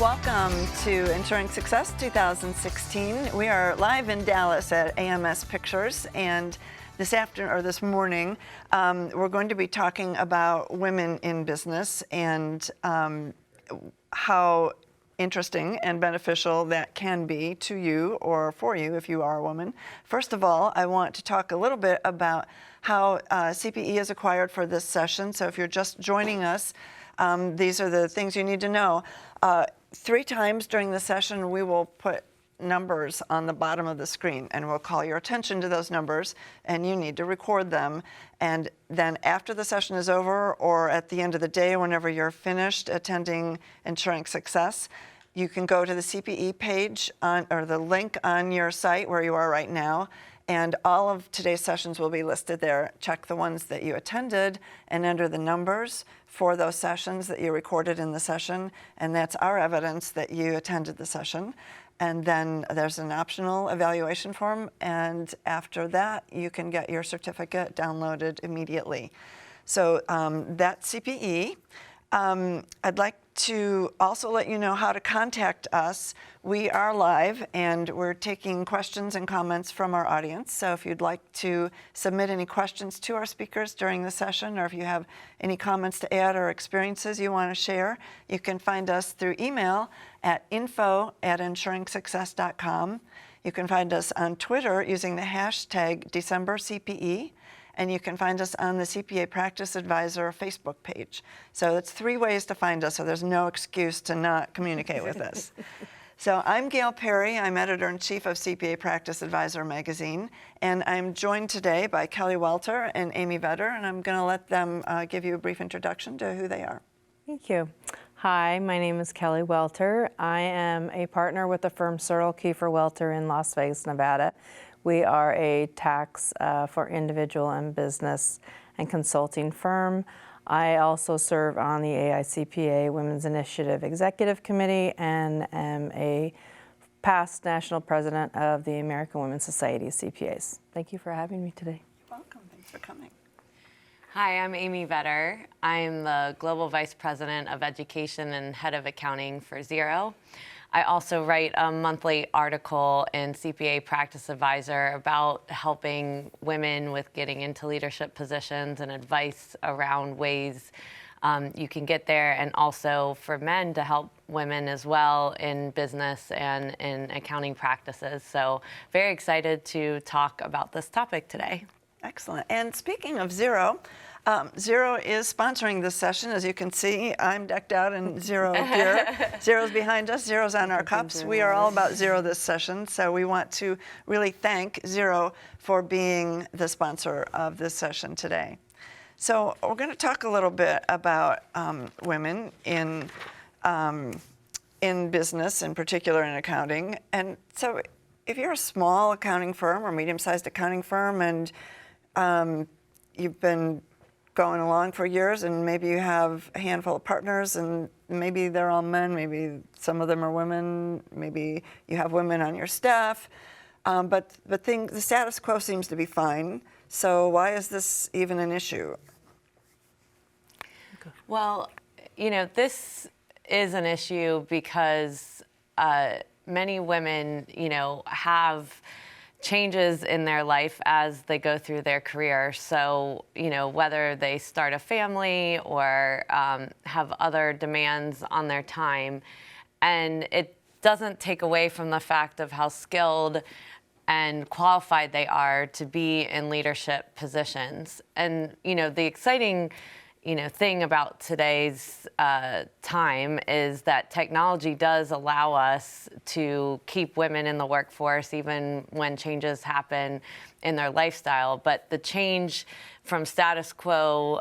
Welcome to Ensuring Success 2016. We are live in Dallas at AMS Pictures, and this morning, we're going to be talking about women in business and how interesting and beneficial that can be to you or for you if you are a woman. First of all, I want to talk a little bit about how CPE is acquired for this session. So if you're just joining us, these are the things you need to know. 3 times during the session, we will put numbers on the bottom of the screen, and we'll call your attention to those numbers, and you need to record them. And then after the session is over, or at the end of the day, whenever you're finished attending Ensuring Success, you can go to the CPE page or the link on your site where you are right now, and all of today's sessions will be listed there. Check the ones that you attended and enter the numbers for those sessions that you recorded in the session, and that's our evidence that you attended the session. And then there's an optional evaluation form, and after that, you can get your certificate downloaded immediately. So that's CPE. I'd like to also let you know how to contact us. We are live, and we're taking questions and comments from our audience. So if you'd like to submit any questions to our speakers during the session, or if you have any comments to add or experiences you want to share, you can find us through email at info@ensuringsuccess.com. You can find us on Twitter using the hashtag DecemberCPE. And you can find us on the CPA Practice Advisor Facebook page. So it's 3 ways to find us, so there's no excuse to not communicate with us. So I'm Gail Perry. I'm Editor-in-Chief of CPA Practice Advisor magazine, and I'm joined today by Kelly Welter and Amy Vedder, and I'm going to let them give you a brief introduction to who they are. Thank you. Hi, my name is Kelly Welter. I am a partner with the firm Searle Kiefer Welter in Las Vegas, Nevada. We are a tax for individual and business and consulting firm. I also serve on the AICPA Women's Initiative Executive Committee and am a past national president of the American Women's Society of CPAs. Thank you for having me today. You're welcome. Thanks for coming. Hi, I'm Amy Vedder. I'm the Global Vice President of Education and Head of Accounting for Xero. I also write a monthly article in CPA Practice Advisor about helping women with getting into leadership positions and advice around ways you can get there, and also for men to help women as well in business and in accounting practices. So very excited to talk about this topic today. Excellent. And speaking of Xero, Xero is sponsoring this session. As you can see, I'm decked out in Xero gear. Xero's behind us. Xero's on our cups. We are all about Xero this session, so we want to really thank Xero for being the sponsor of this session today. So we're going to talk a little bit about women in business, in particular in accounting. And so if you're a small accounting firm or medium-sized accounting firm, and you've been going along for years, and maybe you have a handful of partners, and maybe they're all men, maybe some of them are women, maybe you have women on your staff, but the status quo seems to be fine. So why is this even an issue? Well, this is an issue because many women, have changes in their life as they go through their career. So, whether they start a family or have other demands on their time, and it doesn't take away from the fact of how skilled and qualified they are to be in leadership positions. And, the exciting thing about today's time is that technology does allow us to keep women in the workforce even when changes happen in their lifestyle. But the change from status quo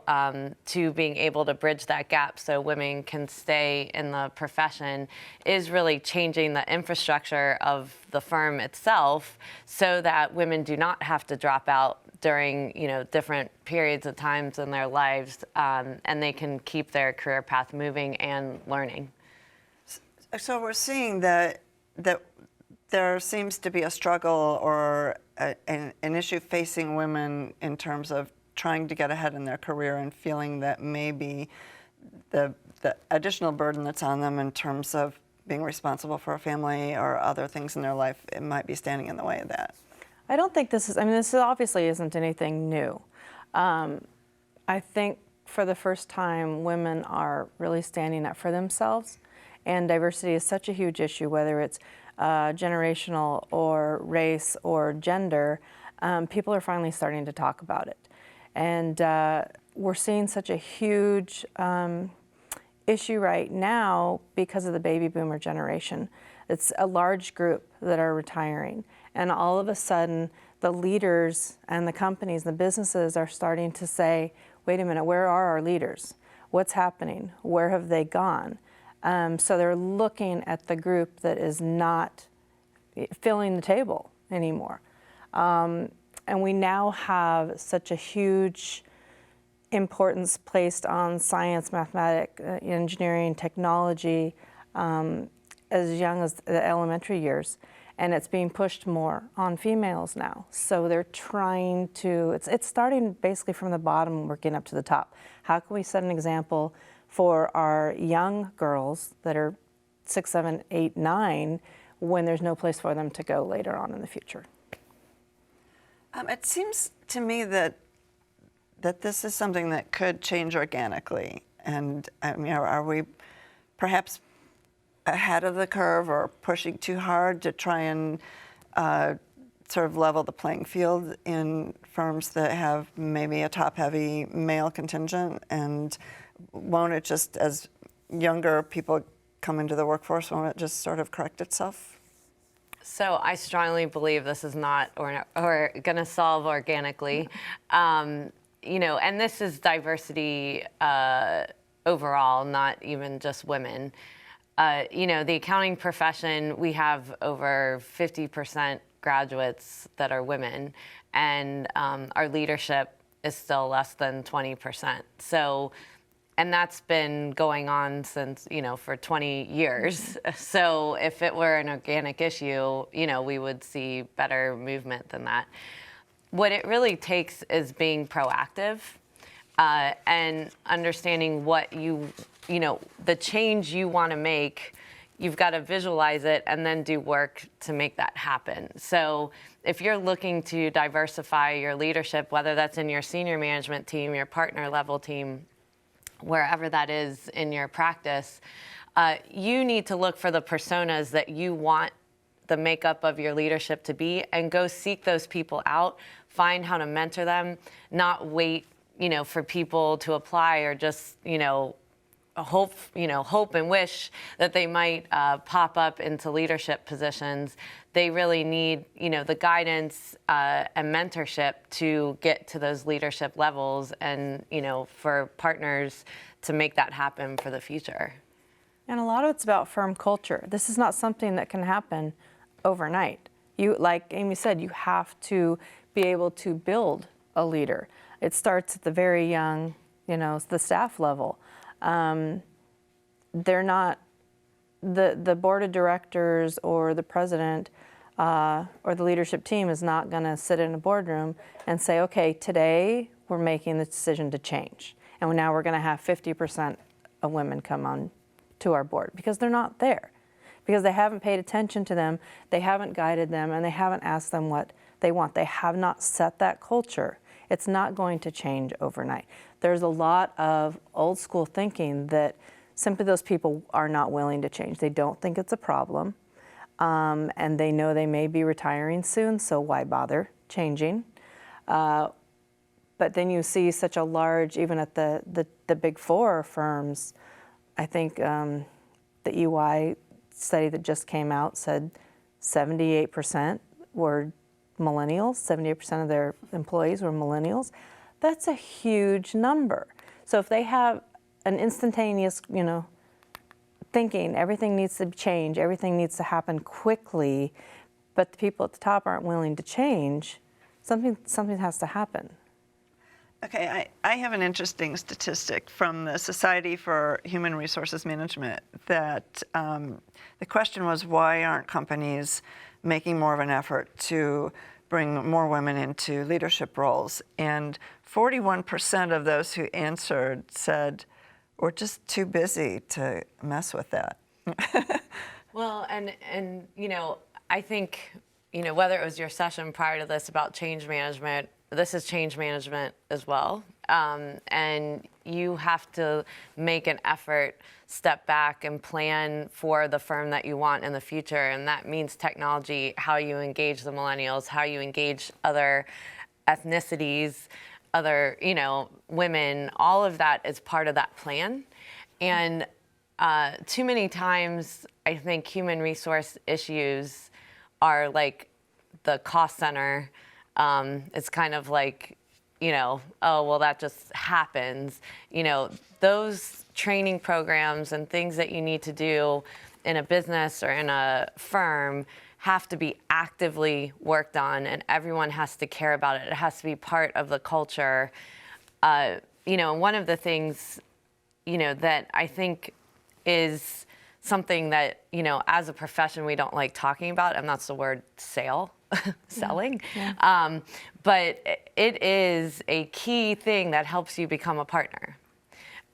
to being able to bridge that gap so women can stay in the profession is really changing the infrastructure of the firm itself so that women do not have to drop out during different periods of times in their lives, and they can keep their career path moving and learning. So we're seeing that there seems to be a struggle or an issue facing women in terms of trying to get ahead in their career and feeling that maybe the additional burden that's on them in terms of being responsible for a family or other things in their life, it might be standing in the way of that. I don't think this is, I mean, this obviously isn't anything new. I think for the first time, women are really standing up for themselves, and diversity is such a huge issue, whether it's generational or race or gender. People are finally starting to talk about it. And we're seeing such a huge issue right now because of the baby boomer generation. It's a large group that are retiring. And all of a sudden, the leaders and the companies, the businesses are starting to say, wait a minute, where are our leaders? What's happening? Where have they gone? So they're looking at the group that is not filling the table anymore. And we now have such a huge importance placed on science, mathematics, engineering, technology, as young as the elementary years. And it's being pushed more on females now. So they're trying to, it's starting basically from the bottom and working up to the top. How can we set an example for our young girls that are 6, 7, 8, 9 when there's no place for them to go later on in the future? It seems to me that this is something that could change organically. And I mean, are we perhaps ahead of the curve or pushing too hard to try and sort of level the playing field in firms that have maybe a top-heavy male contingent? And won't it just, as younger people come into the workforce, won't it just sort of correct itself? So I strongly believe this is not or going to solve organically. You know, and this is diversity overall, not even just women. You know, the accounting profession, we have over 50% graduates that are women, and our leadership is still less than 20%. So, and that's been going on since, you know, for 20 years. So if it were an organic issue, you know, we would see better movement than that. What it really takes is being proactive and understanding what you know, the change you want to make. You've got to visualize it and then do work to make that happen. So if you're looking to diversify your leadership, whether that's in your senior management team, your partner level team, wherever that is in your practice, you need to look for the personas that you want the makeup of your leadership to be, and go seek those people out, find how to mentor them, not wait, you know, for people to apply or just, you know, hope and wish that they might pop up into leadership positions. They really need, you know, the guidance and mentorship to get to those leadership levels, and, you know, for partners to make that happen for the future. And a lot of it's about firm culture. This is not something that can happen overnight. You, like Amy said, you have to be able to build a leader. It starts at the very young, you know, the staff level. They're not, the board of directors or the president or the leadership team is not going to sit in a boardroom and say, okay, today we're making the decision to change. And now we're going to have 50% of women come on to our board, because they're not there. Because they haven't paid attention to them, they haven't guided them, and they haven't asked them what they want. They have not set that culture. It's not going to change overnight. There's a lot of old school thinking that simply those people are not willing to change. They don't think it's a problem, and they know they may be retiring soon, so why bother changing? But then you see such a large, even at the big four firms, I think the EY study that just came out said 78% were millennials, 78% of their employees were millennials. That's a huge number. So if they have an instantaneous, you know, thinking, everything needs to change, everything needs to happen quickly, but the people at the top aren't willing to change, something has to happen. Okay, I have an interesting statistic from the Society for Human Resources Management that the question was, why aren't companies making more of an effort to bring more women into leadership roles? And 41% of those who answered said, we're just too busy to mess with that. Well, and I think, whether it was your session prior to this about change management, this is change management as well. And you have to make an effort, step back and plan for the firm that you want in the future. And that means technology, how you engage the millennials, how you engage other ethnicities, other, women, all of that is part of that plan. And too many times, I think human resource issues are like the cost center. It's kind of like, oh, well, that just happens. Those training programs and things that you need to do in a business or in a firm have to be actively worked on, and everyone has to care about it. It has to be part of the culture. And one of the things, that I think is something that, as a profession, we don't like talking about, and that's the word selling. Yeah. But it is a key thing that helps you become a partner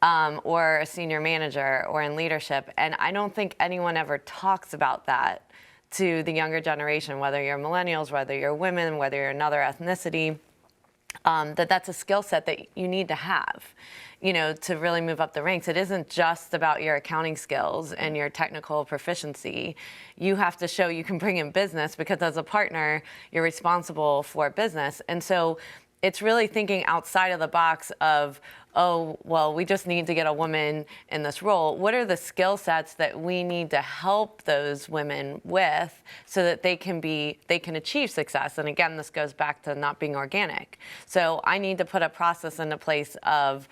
or a senior manager or in leadership. And I don't think anyone ever talks about that to the younger generation, whether you're millennials, whether you're women, whether you're another ethnicity, that's a skill set that you need to have, to really move up the ranks. It isn't just about your accounting skills and your technical proficiency. You have to show you can bring in business, because as a partner, you're responsible for business. And so it's really thinking outside of the box of, oh, well, we just need to get a woman in this role. What are the skill sets that we need to help those women with so that they can achieve success? And again, this goes back to not being organic. So I need to put a process into place of,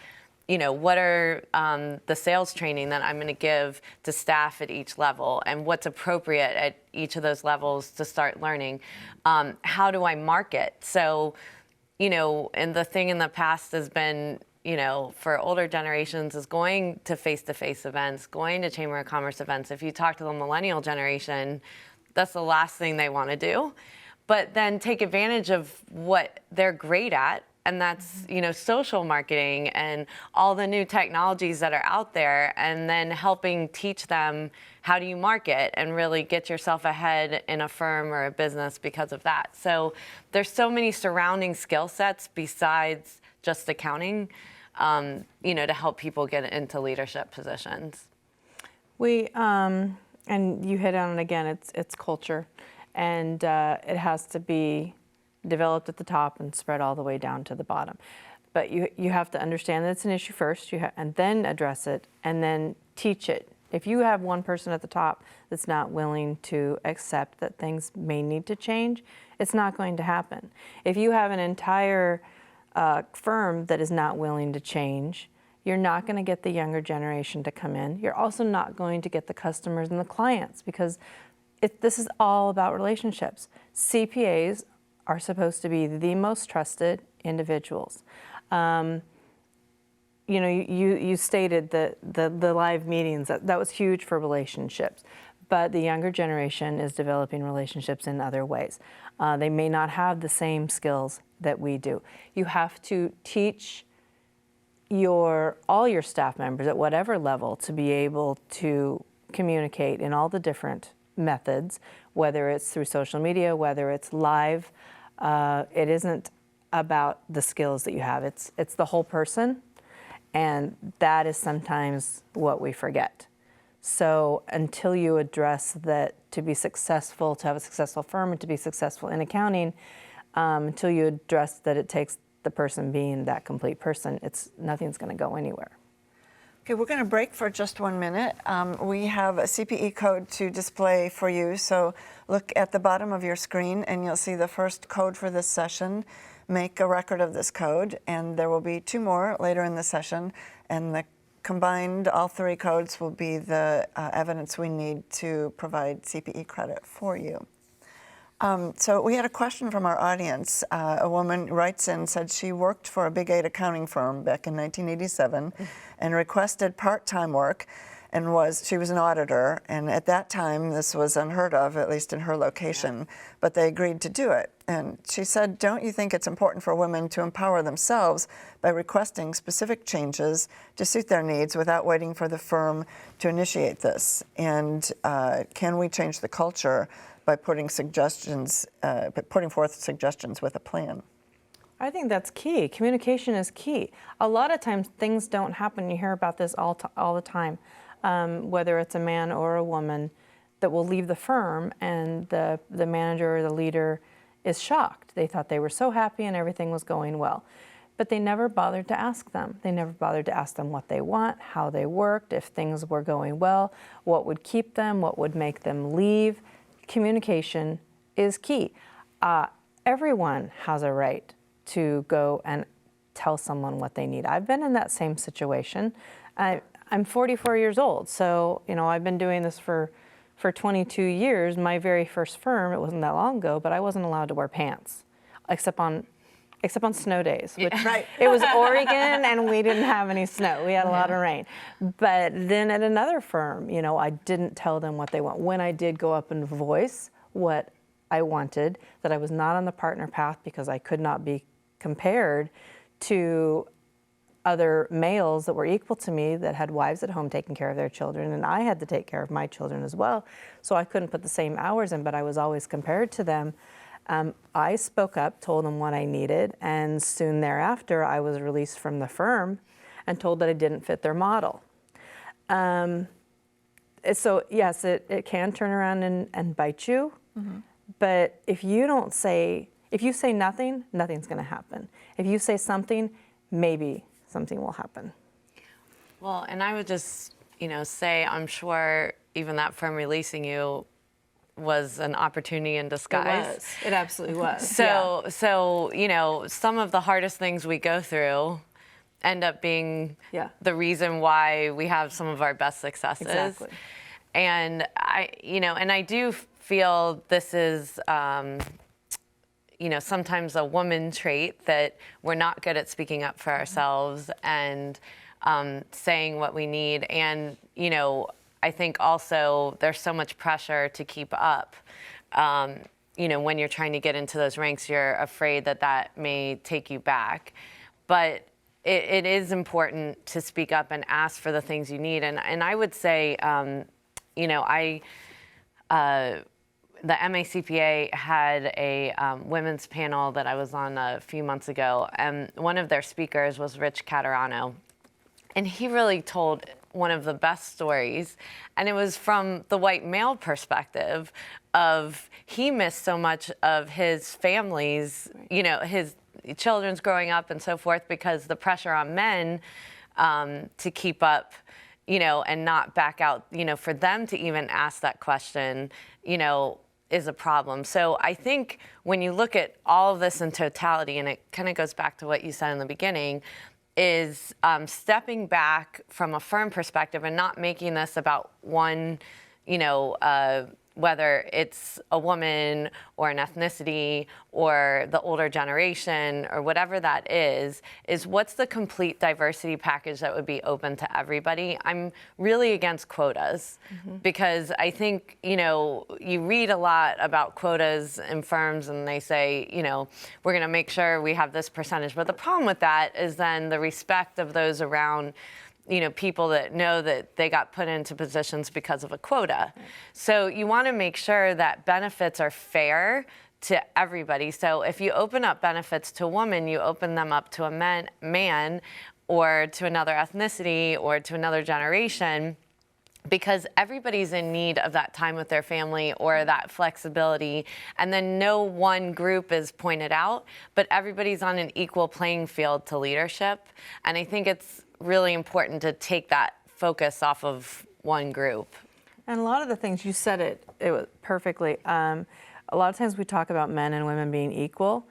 what are the sales training that I'm going to give to staff at each level, and what's appropriate at each of those levels to start learning? How do I market? So, and the thing in the past has been, for older generations is going to face-to-face events, going to Chamber of Commerce events. If you talk to the millennial generation, that's the last thing they want to do. But then take advantage of what they're great at, and that's, social marketing and all the new technologies that are out there, and then helping teach them how do you market and really get yourself ahead in a firm or a business because of that. So there's so many surrounding skill sets besides just accounting, to help people get into leadership positions. We, and you hit on it again, it's culture, and it has to be developed at the top and spread all the way down to the bottom. But you have to understand that it's an issue first, and then address it, and then teach it. If you have one person at the top that's not willing to accept that things may need to change, it's not going to happen. If you have an entire firm that is not willing to change, you're not going to get the younger generation to come in. You're also not going to get the customers and the clients, because this is all about relationships. CPAs are supposed to be the most trusted individuals. You stated that the live meetings, that was huge for relationships, but the younger generation is developing relationships in other ways. They may not have the same skills that we do. You have to teach all your staff members at whatever level to be able to communicate in all the different methods, whether it's through social media, whether it's live. It isn't about the skills that you have. It's the whole person, and that is sometimes what we forget. So until you address that, to be successful, to have a successful firm and to be successful in accounting, until you address that it takes the person being that complete person, nothing's going to go anywhere. Okay, we're going to break for just 1 minute. We have a CPE code to display for you, so look at the bottom of your screen and you'll see the first code for this session. Make a record of this code, and there will be 2 more later in the session, and the combined, all 3 codes will be the evidence we need to provide CPE credit for you. So we had a question from our audience. A woman writes in, said she worked for a Big 8 accounting firm back in 1987 and requested part-time work, and she was an auditor, and at that time this was unheard of, at least in her location, but they agreed to do it. And she said, don't you think it's important for women to empower themselves by requesting specific changes to suit their needs without waiting for the firm to initiate this? And can we change the culture by putting forth suggestions with a plan? I think that's key. Communication is key. A lot of times things don't happen. You hear about this all the time, whether it's a man or a woman that will leave the firm and the manager or the leader is shocked. They thought they were so happy and everything was going well. But they never bothered to ask them. They never bothered to ask them what they want, how they worked, if things were going well, what would keep them, what would make them leave. Communication is key. Everyone has a right to go and tell someone what they need. I've been in that same situation. I'm 44 years old, so I've been doing this for 22 years. My very first firm, it wasn't that long ago, but I wasn't allowed to wear pants, except on snow days. Which, it was Oregon, and we didn't have any snow. We had a lot of rain. But then at another firm, I didn't tell them what they want. When I did go up and voice what I wanted, that I was not on the partner path because I could not be compared to other males that were equal to me that had wives at home taking care of their children, and I had to take care of my children as well. So I couldn't put the same hours in, but I was always compared to them. I spoke up, told them what I needed, and soon thereafter I was released from the firm and told that I didn't fit their model. So yes, it can turn around and bite you, but if you say nothing, nothing's going to happen. If you say something, maybe something will happen. Well, and I would just, say I'm sure even that firm releasing you was an opportunity in disguise. It absolutely was. So some of the hardest things we go through end up being the reason why we have some of our best successes. Exactly. And I do feel this is, sometimes a woman trait that we're not good at speaking up for ourselves and saying what we need. And, I think also there's so much pressure to keep up. When you're trying to get into those ranks, you're afraid that may take you back. But it is important to speak up and ask for the things you need. And I would say, the MACPA had a women's panel that I was on a few months ago, and one of their speakers was Rich Caterano. And he really told one of the best stories, and it was from the white male perspective of he missed so much of his family's, his children's growing up and so forth because the pressure on men to keep up, and not back out, for them to even ask that question, is a problem. So I think when you look at all of this in totality, and it kind of goes back to what you said in the beginning, is stepping back from a firm perspective and not making this about one, whether it's a woman or an ethnicity or the older generation or whatever that is what's the complete diversity package that would be open to everybody. I'm really against quotas because I think, you read a lot about quotas in firms and they say, we're going to make sure we have this percentage. But the problem with that is then the respect of those around people that know that they got put into positions because of a quota. Right. So you want to make sure that benefits are fair to everybody. So if you open up benefits to a woman, you open them up to a man or to another ethnicity or to another generation, because everybody's in need of that time with their family or that flexibility. And then no one group is pointed out, but everybody's on an equal playing field to leadership. And I think it's really important to take that focus off of one group. And a lot of the things you said it was perfectly. A lot of times we talk about men and women being equal.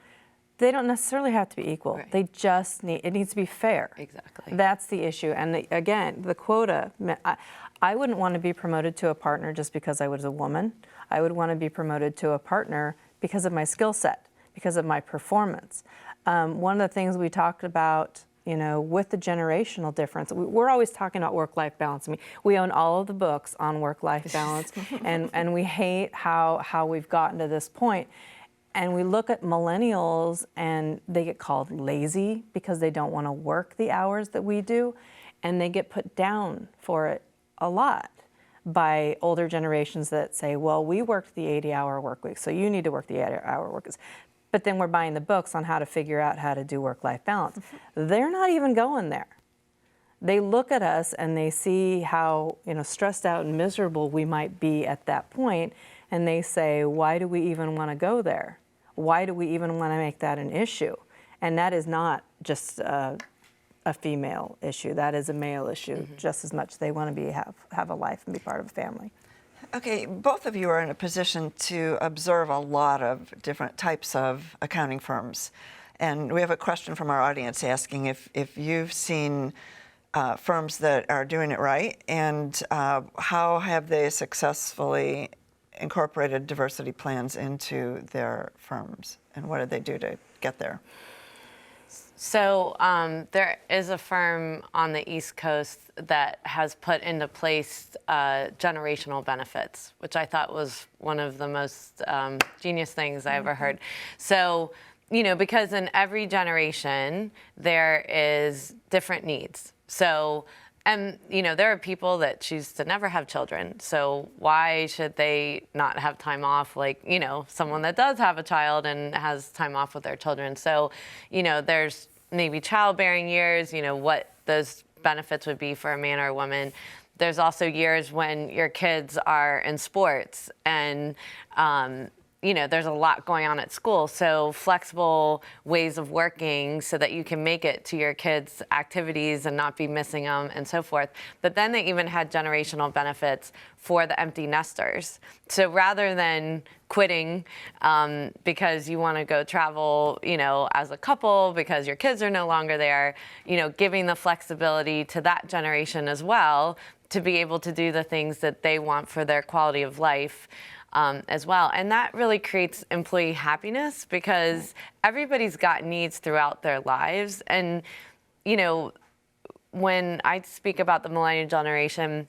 They don't necessarily have to be equal. Right. They just it needs to be fair. Exactly. That's the issue. And again, the quota, I wouldn't want to be promoted to a partner just because I was a woman. I would want to be promoted to a partner because of my skill set, because of my performance. One of the things we talked about with the generational difference, we're always talking about work-life balance. I mean, we own all of the books on work-life balance, and we hate how we've gotten to this point. And we look at millennials, and they get called lazy because they don't want to work the hours that we do, and they get put down for it a lot by older generations that say, well, we worked the 80-hour work week, so you need to work the 80-hour work week. But then we're buying the books on how to figure out how to do work-life balance. They're not even going there. They look at us and they see how stressed out and miserable we might be at that point, and they say, why do we even want to go there? Why do we even want to make that an issue? And that is not just a female issue. That is a male issue just as much. They want to have a life and be part of a family. Okay, both of you are in a position to observe a lot of different types of accounting firms. And we have a question from our audience asking if you've seen firms that are doing it right, and how have they successfully incorporated diversity plans into their firms, and what did they do to get there? So there is a firm on the East Coast that has put into place generational benefits, which I thought was one of the most genius things I ever heard. So, because in every generation there is different needs. So, and there are people that choose to never have children. So why should they not have time off, like, someone that does have a child and has time off with their children? So, there's maybe childbearing years, what those benefits would be for a man or a woman. There's also years when your kids are in sports and, there's a lot going on at school. So flexible ways of working so that you can make it to your kids' activities and not be missing them and so forth. But then they even had generational benefits for the empty nesters. So rather than quitting because you want to go travel, as a couple because your kids are no longer there, giving the flexibility to that generation as well to be able to do the things that they want for their quality of life. As well. And that really creates employee happiness because everybody's got needs throughout their lives. And, when I speak about the millennial generation,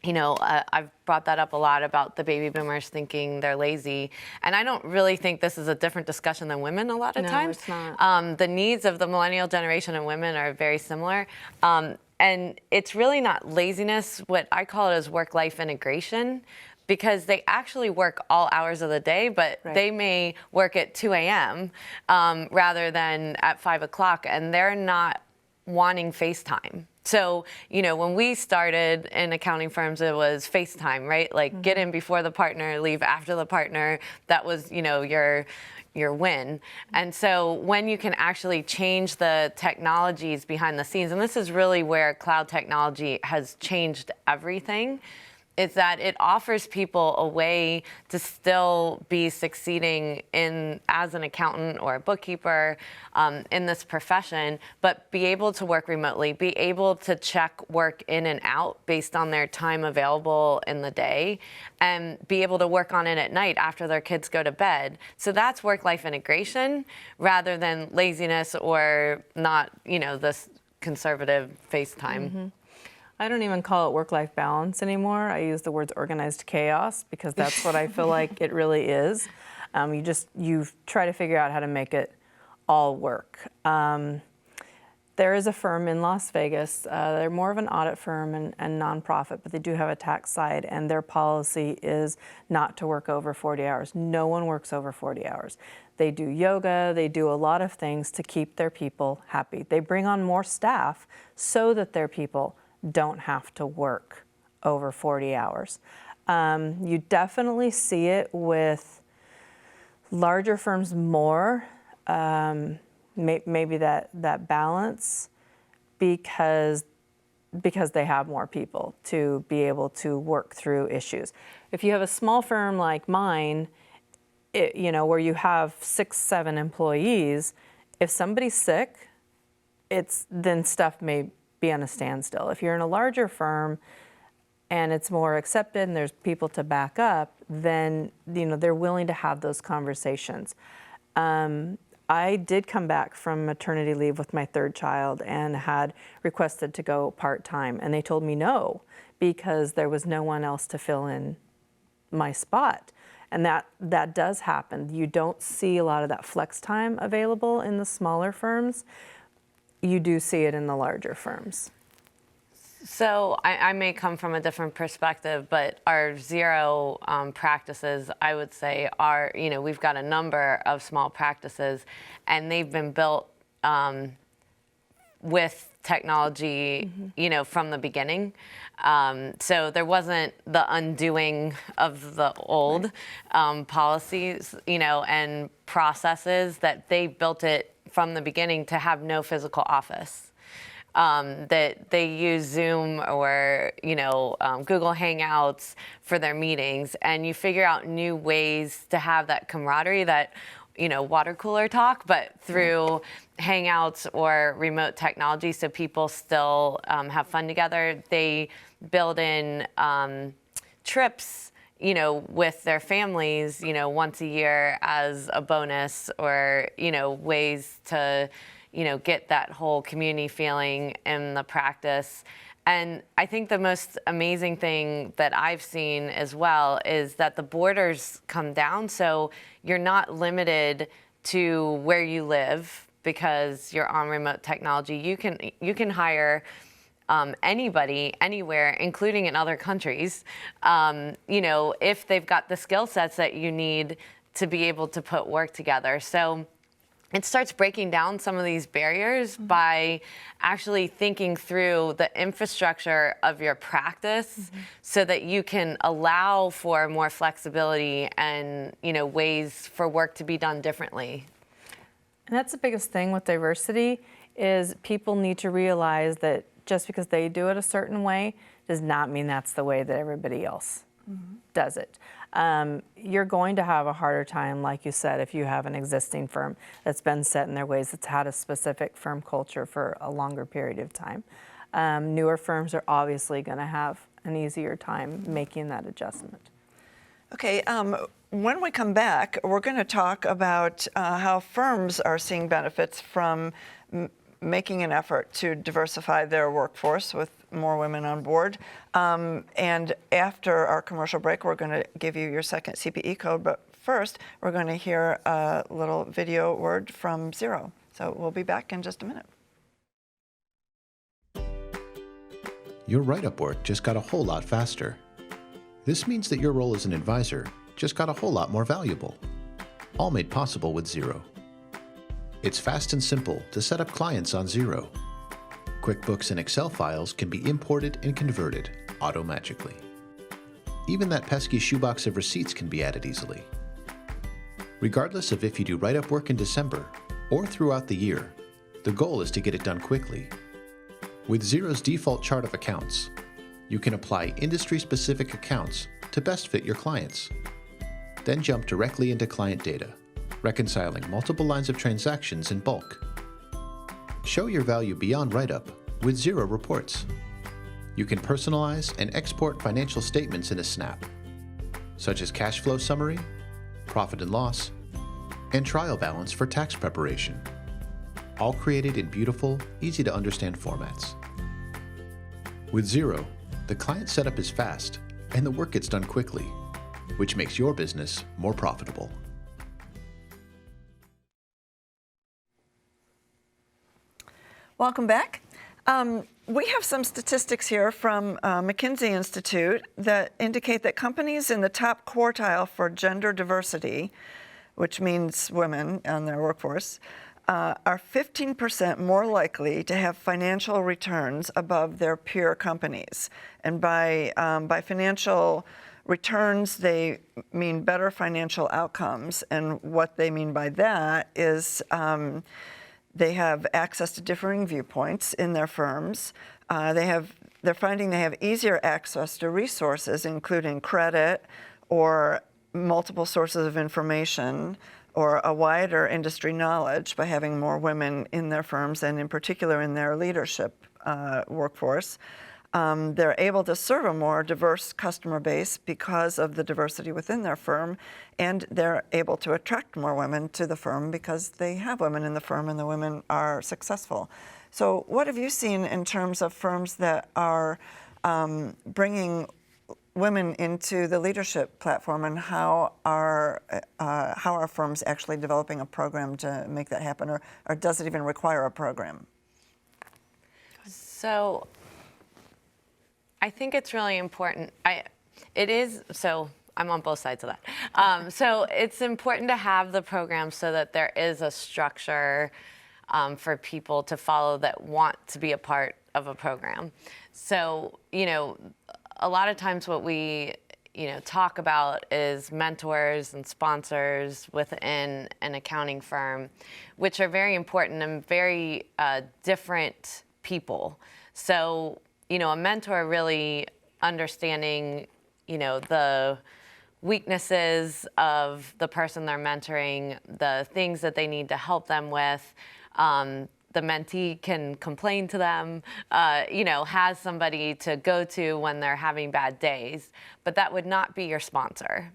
I've brought that up a lot about the baby boomers thinking they're lazy. And I don't really think this is a different discussion than women a lot of times. It's not. The needs of the millennial generation and women are very similar. And it's really not laziness. What I call it is work-life integration, because they actually work all hours of the day, but they may work at 2 a.m. Rather than at 5 o'clock, and they're not wanting FaceTime. So, when we started in accounting firms, it was FaceTime, right? Like get in before the partner, leave after the partner. That was, your win. And so when you can actually change the technologies behind the scenes, and this is really where cloud technology has changed everything, is that it offers people a way to still be succeeding as an accountant or a bookkeeper in this profession, but be able to work remotely, be able to check work in and out based on their time available in the day, and be able to work on it at night after their kids go to bed. So that's work-life integration rather than laziness or not, this conservative FaceTime. I don't even call it work-life balance anymore. I use the words organized chaos because that's what I feel like it really is. You try to figure out how to make it all work. There is a firm in Las Vegas. They're more of an audit firm and nonprofit, but they do have a tax side, and their policy is not to work over 40 hours. No one works over 40 hours. They do yoga. They do a lot of things to keep their people happy. They bring on more staff so that their people don't have to work over 40 hours. You definitely see it with larger firms more, maybe that balance because they have more people to be able to work through issues. If you have a small firm like mine, where you have 6, 7 employees, if somebody's sick, then stuff may be on a standstill. If you're in a larger firm and it's more accepted and there's people to back up, then they're willing to have those conversations. I did come back from maternity leave with my third child and had requested to go part-time, and they told me no because there was no one else to fill in my spot. And that does happen. You don't see a lot of that flex time available in the smaller firms. You do see it in the larger firms. So I may come from a different perspective, but our zero practices, I would say, are, we've got a number of small practices, and they've been built with technology, from the beginning. So there wasn't the undoing of the old policies, and processes, that they built it from the beginning to have no physical office. That they use Zoom or, Google Hangouts for their meetings, and you figure out new ways to have that camaraderie, that, water cooler talk, but through Hangouts or remote technology, so people still have fun together. They build in trips, with their families, once a year as a bonus, or, ways to, get that whole community feeling in the practice. And I think the most amazing thing that I've seen as well is that the borders come down, so you're not limited to where you live because you're on remote technology. You can hire anybody, anywhere, including in other countries, if they've got the skill sets that you need to be able to put work together. So it starts breaking down some of these barriers by actually thinking through the infrastructure of your practice, so that you can allow for more flexibility and, ways for work to be done differently. And that's the biggest thing with diversity, is people need to realize that just because they do it a certain way does not mean that's the way that everybody else does it. You're going to have a harder time, like you said, if you have an existing firm that's been set in their ways, that's had a specific firm culture for a longer period of time. Newer firms are obviously going to have an easier time making that adjustment. Okay, when we come back, we're going to talk about how firms are seeing benefits from making an effort to diversify their workforce with more women on board. And after our commercial break, we're going to give you your second CPE code. But first, we're going to hear a little video word from Xero. So we'll be back in just a minute. Your write-up work just got a whole lot faster. This means that your role as an advisor just got a whole lot more valuable. All made possible with Xero. It's fast and simple to set up clients on Xero. QuickBooks and Excel files can be imported and converted auto-magically. Even that pesky shoebox of receipts can be added easily. Regardless of if you do write-up work in December or throughout the year, the goal is to get it done quickly. With Xero's default chart of accounts, you can apply industry-specific accounts to best fit your clients. Then jump directly into client data, reconciling multiple lines of transactions in bulk. Show your value beyond write-up with Xero reports. You can personalize and export financial statements in a snap, such as cash flow summary, profit and loss, and trial balance for tax preparation, all created in beautiful, easy-to-understand formats. With Xero, the client setup is fast and the work gets done quickly, which makes your business more profitable. Welcome back. We have some statistics here from McKinsey Institute that indicate that companies in the top quartile for gender diversity, which means women on their workforce, are 15% more likely to have financial returns above their peer companies. And by financial returns, they mean better financial outcomes. And what they mean by that is they have access to differing viewpoints in their firms. They're finding they have easier access to resources, including credit or multiple sources of information or a wider industry knowledge by having more women in their firms and in particular in their leadership workforce. they're able to serve a more diverse customer base because of the diversity within their firm, and they're able to attract more women to the firm because they have women in the firm and the women are successful. So what have you seen in terms of firms that are bringing women into the leadership platform, and how are firms actually developing a program to make that happen, or does it even require a program? So I think it's really important. I'm on both sides of that. So it's important to have the program so that there is a structure for people to follow that want to be a part of a program. So, a lot of times what we, talk about is mentors and sponsors within an accounting firm, which are very important and very different people. So, a mentor really understanding, the weaknesses of the person they're mentoring, the things that they need to help them with. The mentee can complain to them, has somebody to go to when they're having bad days, but that would not be your sponsor.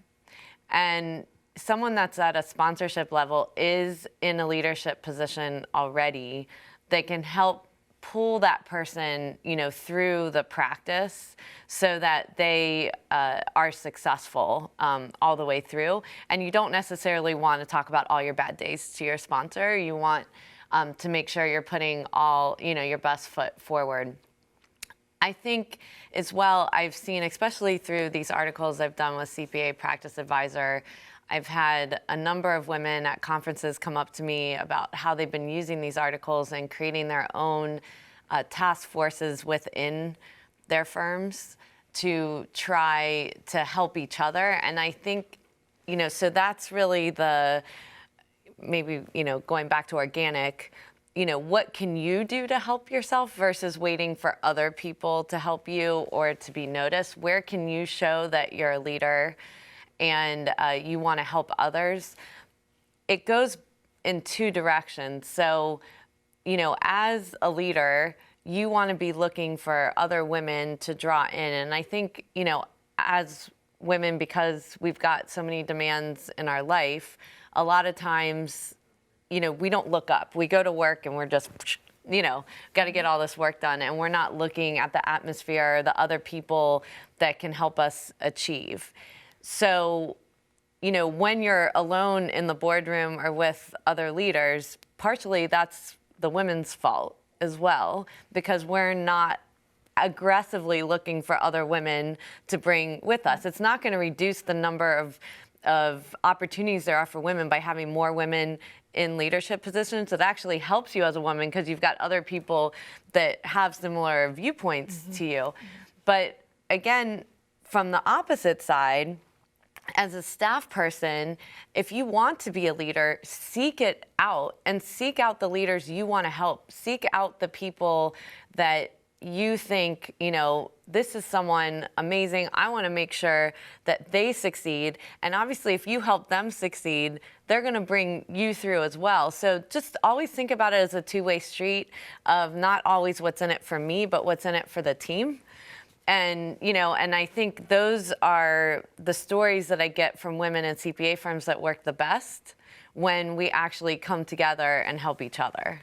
And someone that's at a sponsorship level is in a leadership position already. They can help pull that person, through the practice so that they are successful all the way through. And you don't necessarily want to talk about all your bad days to your sponsor. You want to make sure you're putting all, your best foot forward. I think as well, I've seen, especially through these articles I've done with CPA Practice Advisor, I've had a number of women at conferences come up to me about how they've been using these articles and creating their own task forces within their firms to try to help each other. And I think, so that's really maybe, going back to organic, what can you do to help yourself versus waiting for other people to help you or to be noticed? Where can you show that you're a leader and you want to help others? It goes in two directions. So, as a leader, you want to be looking for other women to draw in. And I think, as women, because we've got so many demands in our life, a lot of times, we don't look up. We go to work and we're just, got to get all this work done. And we're not looking at the atmosphere, the other people that can help us achieve. So, when you're alone in the boardroom or with other leaders, partially that's the women's fault as well, because we're not aggressively looking for other women to bring with us. It's not going to reduce the number of opportunities there are for women by having more women in leadership positions. It actually helps you as a woman because you've got other people that have similar viewpoints to you. But again, from the opposite side, as a staff person, if you want to be a leader, seek it out and seek out the leaders you want to help. Seek out the people that you think, this is someone amazing. I want to make sure that they succeed. And obviously, if you help them succeed, they're going to bring you through as well. So just always think about it as a two-way street of not always what's in it for me, but what's in it for the team. And, and I think those are the stories that I get from women in CPA firms that work the best when we actually come together and help each other.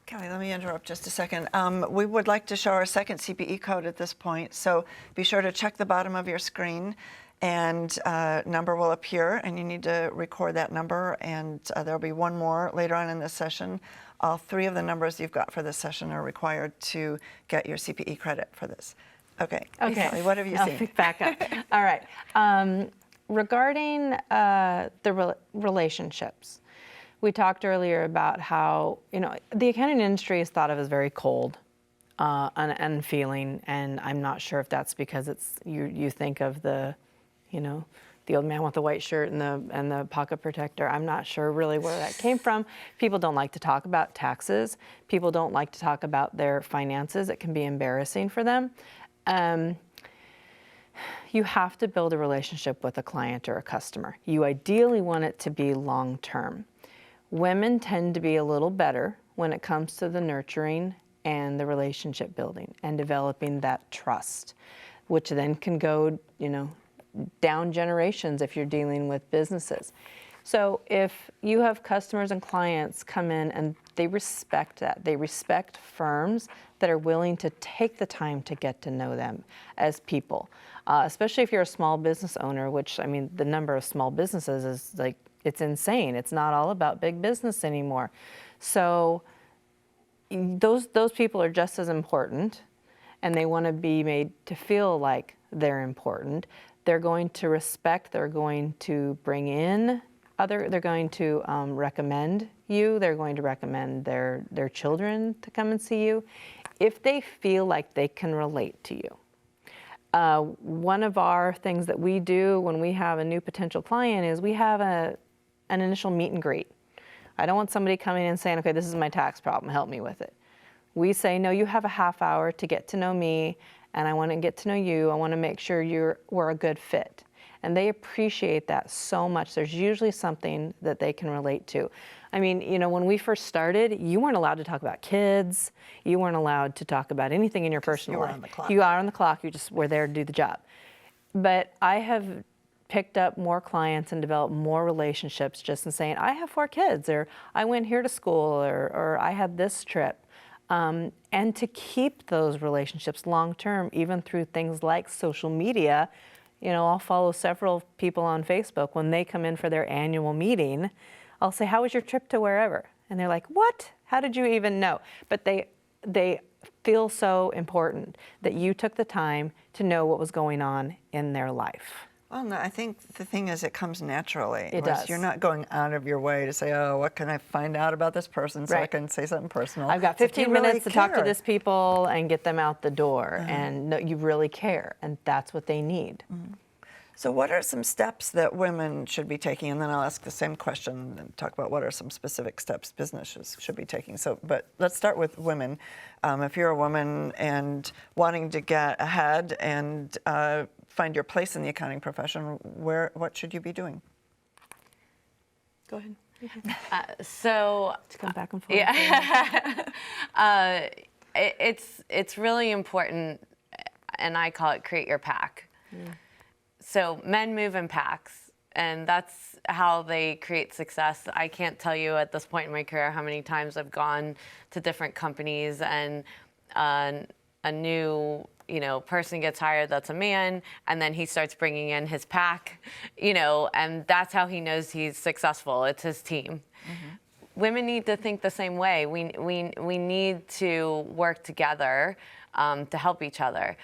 Kelly, let me interrupt just a second. We would like to show our second CPE code at this point, so be sure to check the bottom of your screen, and number will appear, and you need to record that number, and there'll be one more later on in this session. All three of the numbers you've got for this session are required to get your CPE credit for this. Okay. Kelly, what have you seen? Back up. All right. Regarding the relationships, we talked earlier about how, the accounting industry is thought of as very cold and unfeeling, and I'm not sure if that's because it's you think of the old man with the white shirt and the pocket protector. I'm not sure really where that came from. People don't like to talk about taxes. People don't like to talk about their finances. It can be embarrassing for them. You have to build a relationship with a client or a customer. You ideally want it to be long-term. Women tend to be a little better when it comes to the nurturing and the relationship building and developing that trust, which then can go, down generations if you're dealing with businesses. So if you have customers and clients come in and they respect that, they respect firms that are willing to take the time to get to know them as people, especially if you're a small business owner, which, I mean, the number of small businesses is like, it's insane. It's not all about big business anymore. So those people are just as important, and they want to be made to feel like they're important. They're going to respect, they're going to bring in they're going to recommend you, they're going to recommend their children to come and see you if they feel like they can relate to you. One of our things that we do when we have a new potential client is we have an initial meet and greet. I don't want somebody coming in and saying, okay, this is my tax problem, help me with it. We say, no, you have a half hour to get to know me, and I want to get to know you. I want to make sure we're a good fit. And they appreciate that so much. There's usually something that they can relate to. I mean, when we first started, you weren't allowed to talk about kids. You weren't allowed to talk about anything in your personal life. You were on the clock. You are on the clock. You just were there to do the job. But I have picked up more clients and developed more relationships just in saying, I have 4 kids, or I went here to school, or I had this trip. And to keep those relationships long-term, even through things like social media. I'll follow several people on Facebook. When they come in for their annual meeting, I'll say, how was your trip to wherever? And they're like, what? How did you even know? But they feel so important that you took the time to know what was going on in their life. Well, no, I think the thing is it comes naturally. It does. You're not going out of your way to say, oh, what can I find out about this person so I Right. can say something personal. I've got It's like 15 you really minutes to talk to care. this people and get them out the door. And no, you really care, and that's what they need. So what are some steps that women should be taking? And then I'll ask the same question and talk about what are some specific steps businesses should be taking. But let's start with women. If you're a woman and wanting to get ahead and find your place in the accounting profession, what should you be doing? Go ahead. So To come back and forth. yeah, it's really important, and I call it create your pack. So men move in packs, and that's how they create success. I can't tell you at this point in my career how many times I've gone to different companies and a new person gets hired that's a man, and then he starts bringing in his pack, and that's how he knows he's successful. It's his team. Women need to think the same way. We need to work together to help each other.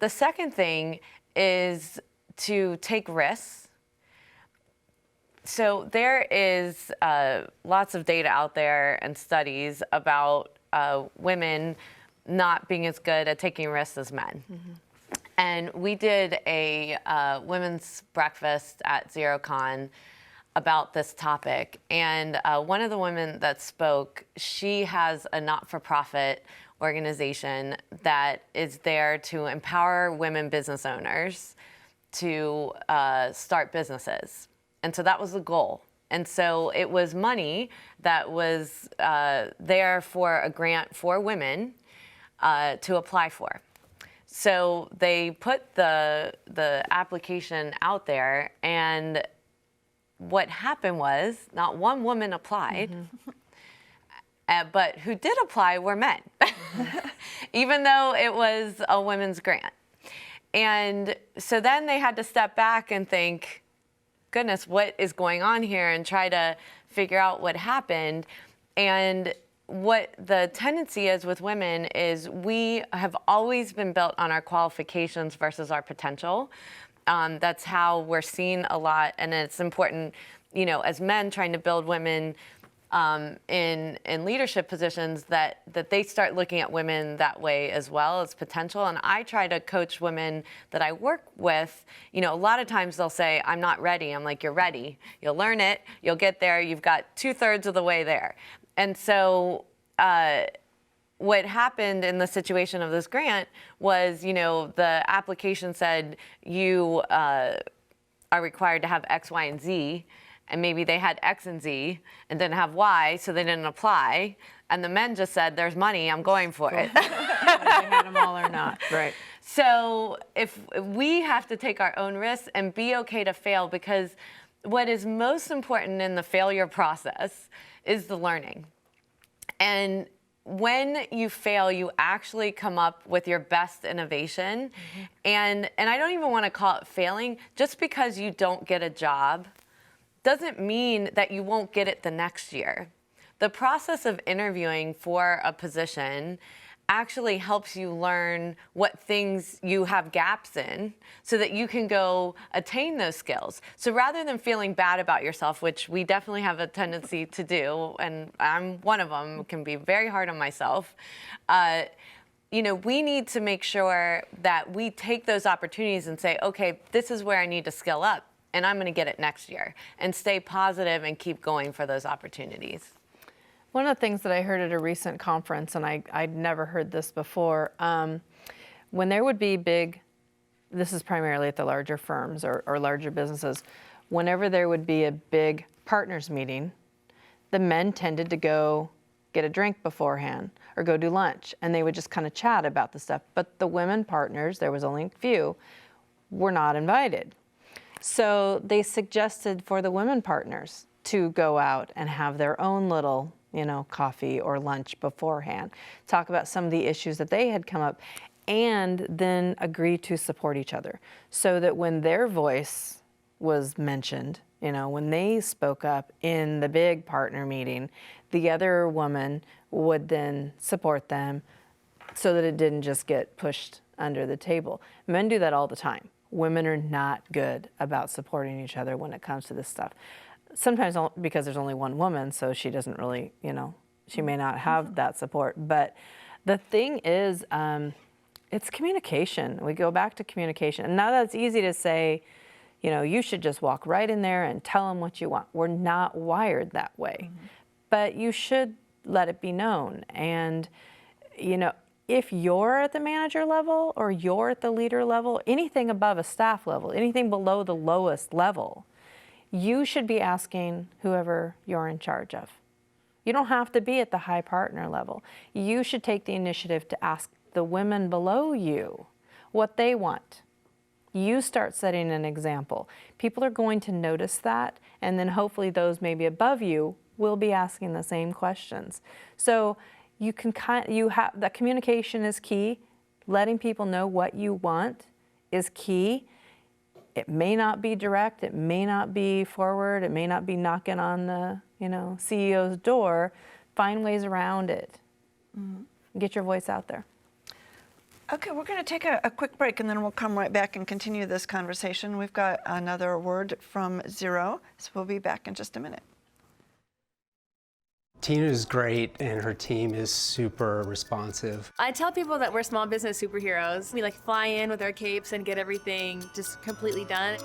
The second thing is to take risks. So there is lots of data out there and studies about women not being as good at taking risks as men. And we did a women's breakfast at ZeroCon about this topic. And one of the women that spoke, she has a not-for-profit organization that is there to empower women business owners to start businesses. And so that was the goal. And so it was money that was there for a grant for women to apply for. So they put the application out there, and what happened was not one woman applied, but who did apply were men, even though it was a women's grant. And so then they had to step back and think, goodness, what is going on here, and try to figure out what happened. And what the tendency is with women is we have always been built on our qualifications versus our potential. That's how we're seen a lot, and it's important, as men trying to build women in leadership positions, that they start looking at women that way as well as potential. And I try to coach women that I work with. A lot of times they'll say, I'm not ready. I'm like, you're ready. You'll learn it. You'll get there. You've got 2/3 of the way there. And so what happened in the situation of this grant was, the application said you are required to have X, Y, and Z. And maybe they had X and Z and didn't have Y, so they didn't apply. and the men just said, there's money, I'm going for it. They had them all or not, right? So if we have to take our own risks and be okay to fail, because what is most important in the failure process is the learning. And when you fail, you actually come up with your best innovation. And I don't even want to call it failing. Just because you don't get a job doesn't mean that you won't get it the next year. The process of interviewing for a position actually helps you learn what things you have gaps in so that you can go attain those skills. So rather than feeling bad about yourself, which we definitely have a tendency to do, and I'm one of them, can be very hard on myself, you know, we need to make sure that we take those opportunities and say, okay, this is where I need to skill up, and I'm going to get it next year, and stay positive and keep going for those opportunities. One of the things that I heard at a recent conference, and I'd never heard this before, when there would be big, this is primarily at the larger firms or larger businesses, whenever there would be a big partners meeting, the men tended to go get a drink beforehand or go do lunch, and they would just kind of chat about the stuff. But the women partners, there was only a few, were not invited. So they suggested for the women partners to go out and have their own little, you know, coffee or lunch beforehand, talk about some of the issues that they had come up, and then agree to support each other so that when their voice was mentioned, you know, when they spoke up in the big partner meeting, the other woman would then support them so that it didn't just get pushed under the table. Men do that all the time. Women are not good about supporting each other when it comes to this stuff. Sometimes because there's only one woman, so she doesn't really, you know, she may not have that support. But the thing is, it's communication. We go back to communication. And now that's easy to say, you know, you should just walk right in there and tell them what you want. We're not wired that way. But you should let it be known. And, you know, if you're at the manager level or you're at the leader level, anything above a staff level, anything below the lowest level, you should be asking whoever you're in charge of. You don't have to be at the high partner level. You should take the initiative to ask the women below you what they want. You start setting an example. People are going to notice that, and then hopefully those maybe above you will be asking the same questions. So you can that communication is key. Letting people know what you want is key. It may not be direct, it may not be forward, it may not be knocking on the, you know, CEO's door. Find ways around it. Get your voice out there. Okay, we're going to take a quick break, and then we'll come right back and continue this conversation. We've got another word from Zero, so we'll be back in just a minute. Tina is great, and her team is super responsive. I tell people that we're small business superheroes. We like fly in with our capes and get everything just completely done.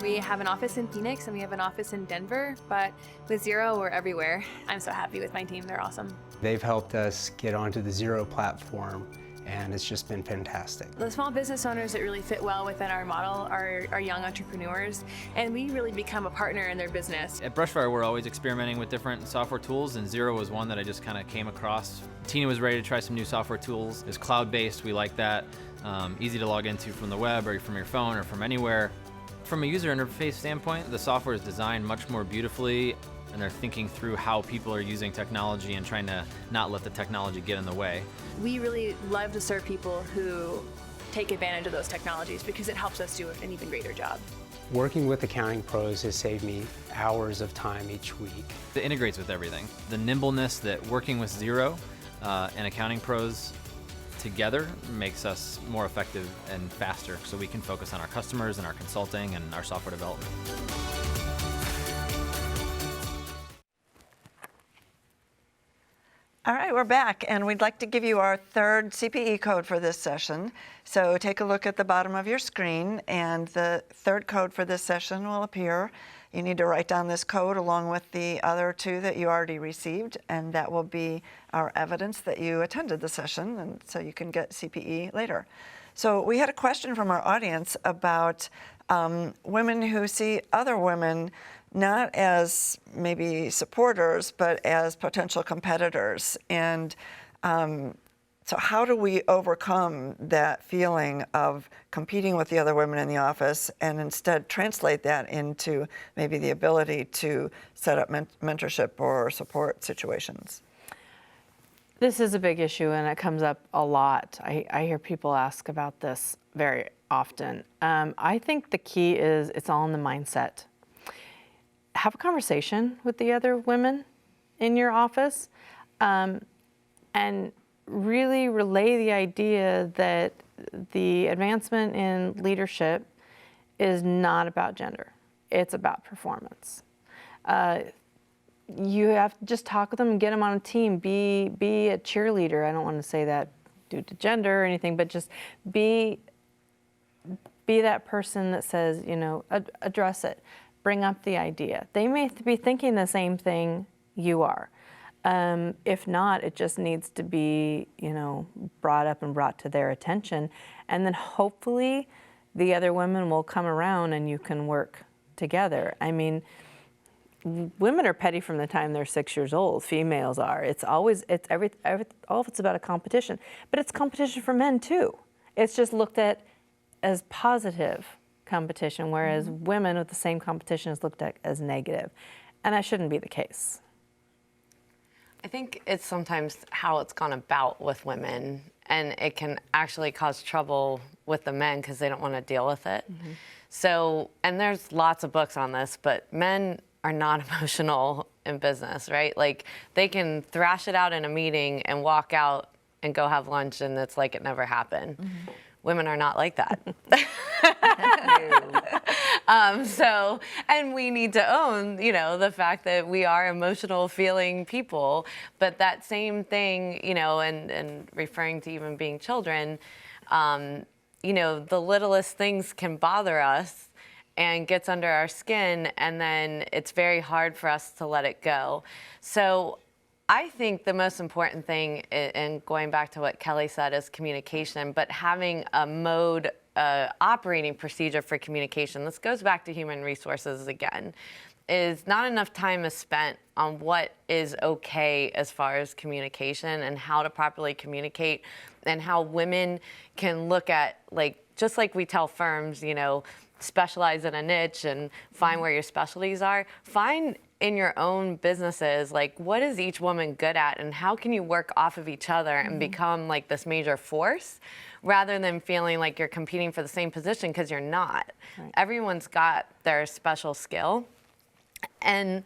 We have an office in Phoenix and we have an office in Denver, but with Zero, we're everywhere. I'm so happy with my team. They're awesome. They've helped us get onto the Zero platform, and it's just been fantastic. The small business owners that really fit well within our model are young entrepreneurs, and we really become a partner in their business. At Brushfire, we're always experimenting with different software tools, and Zero was one that I just kind of came across. Tina was ready to try some new software tools. It's cloud-based, we like that. Easy to log into from the web or from your phone or from anywhere. From a user interface standpoint, the software is designed much more beautifully, and they're thinking through how people are using technology and trying to not let the technology get in the way. We really love to serve people who take advantage of those technologies because it helps us do an even greater job. Working with accounting pros has saved me hours of time each week. It integrates with everything. The nimbleness that working with Zero and accounting pros together makes us more effective and faster, so we can focus on our customers and our consulting and our software development. All right, we're back, and we'd like to give you our third CPE code for this session. So take a look at the bottom of your screen, and the third code for this session will appear. You need to write down this code along with the other two that you already received, and that will be our evidence that you attended the session, and so you can get CPE later. So we had a question from our audience about women who see other women not as maybe supporters, but as potential competitors. And so how do we overcome that feeling of competing with the other women in the office and instead translate that into maybe the ability to set up mentorship or support situations? This is a big issue, and it comes up a lot. I hear people ask about this very often. I think the key is it's all in the mindset. Have a conversation with the other women in your office, and really relay the idea that the advancement in leadership is not about gender. It's about performance. You have to just talk with them and get them on a team. Be a cheerleader. I don't want to say that due to gender or anything, but just be that person that says, you know, address it. Bring up the idea. They may be thinking the same thing you are. If not, it just needs to be, you know, brought up and brought to their attention. And then hopefully the other women will come around and you can work together. I mean, women are petty from the time they're 6 years old. Females are. It's all of it's about a competition. But it's competition for men too. It's just looked at as positive competition, whereas women with the same competition is looked at as negative. And that shouldn't be the case. I think it's sometimes how it's gone about with women, and it can actually cause trouble with the men because they don't want to deal with it. So, and there's lots of books on this, but men are not emotional in business, right? Like, they can thrash it out in a meeting and walk out and go have lunch, and it's like it never happened. Women are not like that. So, and we need to own, you know, the fact that we are emotional feeling people, but that same thing, you know, and referring to even being children, you know, the littlest things can bother us and gets under our skin, and then it's very hard for us to let it go. So I think the most important thing, and going back to what Kelly said, is communication, but having a mode, operating procedure for communication. This goes back to human resources again, is not enough time is spent on what is okay as far as communication and how to properly communicate, and how women can look at, like, just like we tell firms, you know, specialize in a niche and find where your specialties are. Find in your own businesses, like, what is each woman good at and how can you work off of each other and become like this major force, rather than feeling like you're competing for the same position, because you're not. Right. Everyone's got their special skill. And,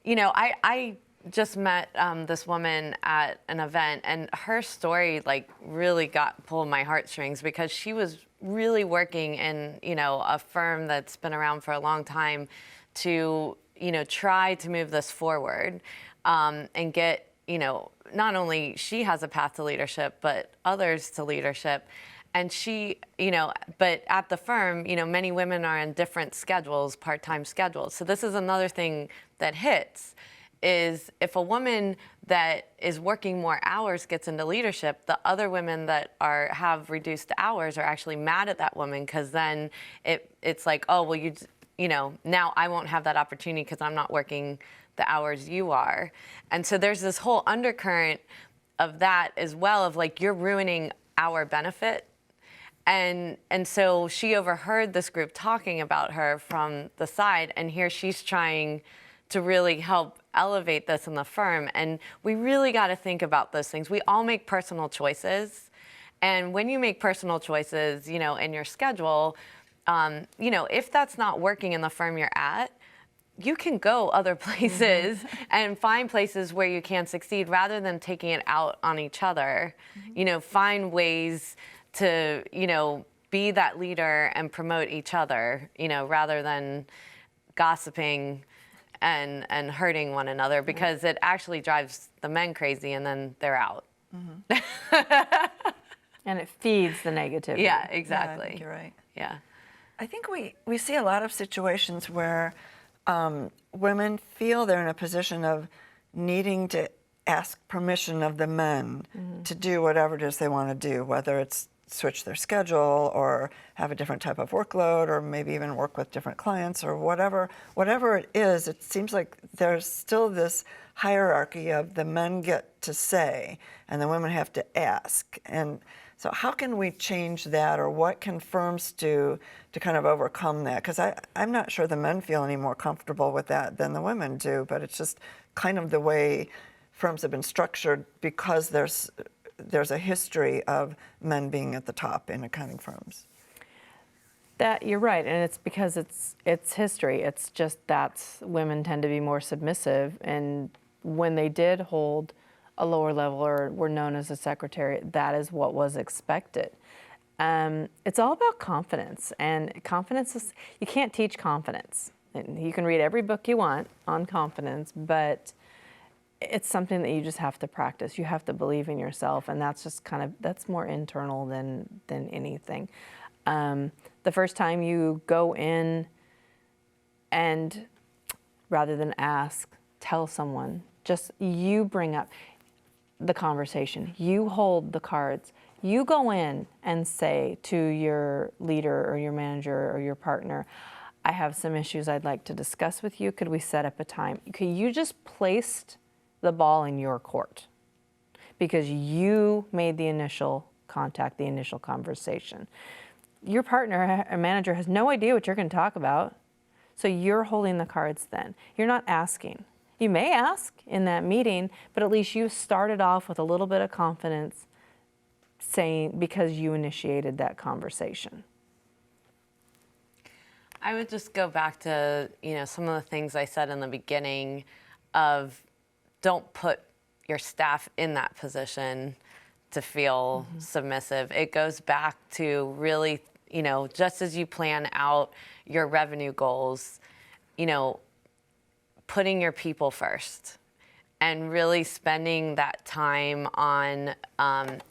you know, I just met this woman at an event, and her story like really pulled my heartstrings, because she was really working in, you know, a firm that's been around for a long time to, you know, try to move this forward, and get, you know, not only she has a path to leadership, but others to leadership. And she, you know, but at the firm, you know, many women are in different schedules, part-time schedules. So this is another thing that hits, is if a woman that is working more hours gets into leadership, the other women that have reduced hours are actually mad at that woman, because then it's like, oh, well, you know, now I won't have that opportunity because I'm not working the hours you are. And so there's this whole undercurrent of that as well, of like, you're ruining our benefit. And so she overheard this group talking about her from the side, and here she's trying to really help elevate this in the firm. And we really got to think about those things. We all make personal choices. And when you make personal choices, you know, in your schedule, you know, if that's not working in the firm you're at, you can go other places and find places where you can succeed, rather than taking it out on each other. You know, find ways to, you know, be that leader and promote each other, you know, rather than gossiping and hurting one another, because it actually drives the men crazy, and then they're out. And it feeds the negativity. Yeah, exactly. Yeah, I think you're right. Yeah. I think we see a lot of situations where women feel they're in a position of needing to ask permission of the men to do whatever it is they want to do, whether it's switch their schedule or have a different type of workload or maybe even work with different clients or whatever it is, it seems like there's still this hierarchy of the men get to say and the women have to ask. And so how can we change that, or what can firms do to kind of overcome that? Because I'm not sure the men feel any more comfortable with that than the women do, but it's just kind of the way firms have been structured because there's a history of men being at the top in accounting firms. That you're right, and it's because it's history. It's just women tend to be more submissive, and when they did hold a lower level or were known as a secretary, that is what was expected. It's all about confidence, and confidence is, you can't teach confidence. And you can read every book you want on confidence, but it's something that you just have to practice. You have to believe in yourself, and that's just that's more internal than anything. The first time you go in and rather than ask, tell someone, just you bring up the conversation, you hold the cards, you go in and say to your leader or your manager or your partner, I have some issues I'd like to discuss with you. Could we set up a time? Okay, you just placed the ball in your court because you made the initial contact, the initial conversation. Your partner or manager has no idea what you're going to talk about, so you're holding the cards then. You're not asking. You may ask in that meeting, but at least you started off with a little bit of confidence saying because you initiated that conversation. I would just go back to, some of the things I said in the beginning of don't put your staff in that position to feel submissive. It goes back to really, just as you plan out your revenue goals, putting your people first and really spending that time on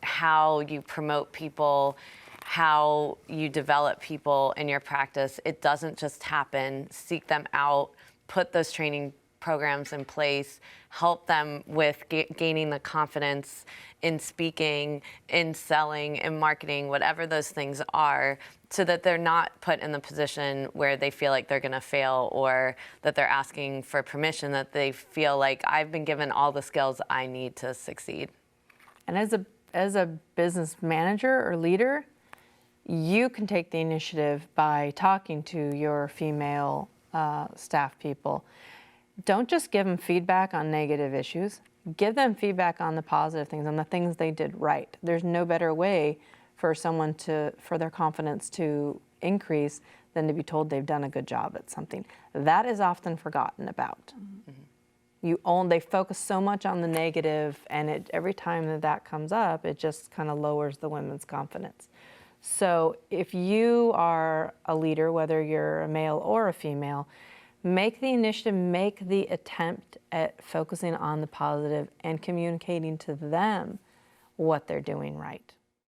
how you promote people, how you develop people in your practice. It doesn't just happen. Seek them out, put those training programs in place, help them with gaining the confidence in speaking, in selling, in marketing, whatever those things are, so that they're not put in the position where they feel like they're going to fail or that they're asking for permission, that they feel like I've been given all the skills I need to succeed. And as a business manager or leader, you can take the initiative by talking to your female staff people. Don't just give them feedback on negative issues. Give them feedback on the positive things, on the things they did right. There's no better way for someone for their confidence to increase than to be told they've done a good job at something. That is often forgotten about. They focus so much on the negative, and every time that comes up, it just kind of lowers the women's confidence. So if you are a leader, whether you're a male or a female, make the initiative, make the attempt at focusing on the positive and communicating to them what they're doing right.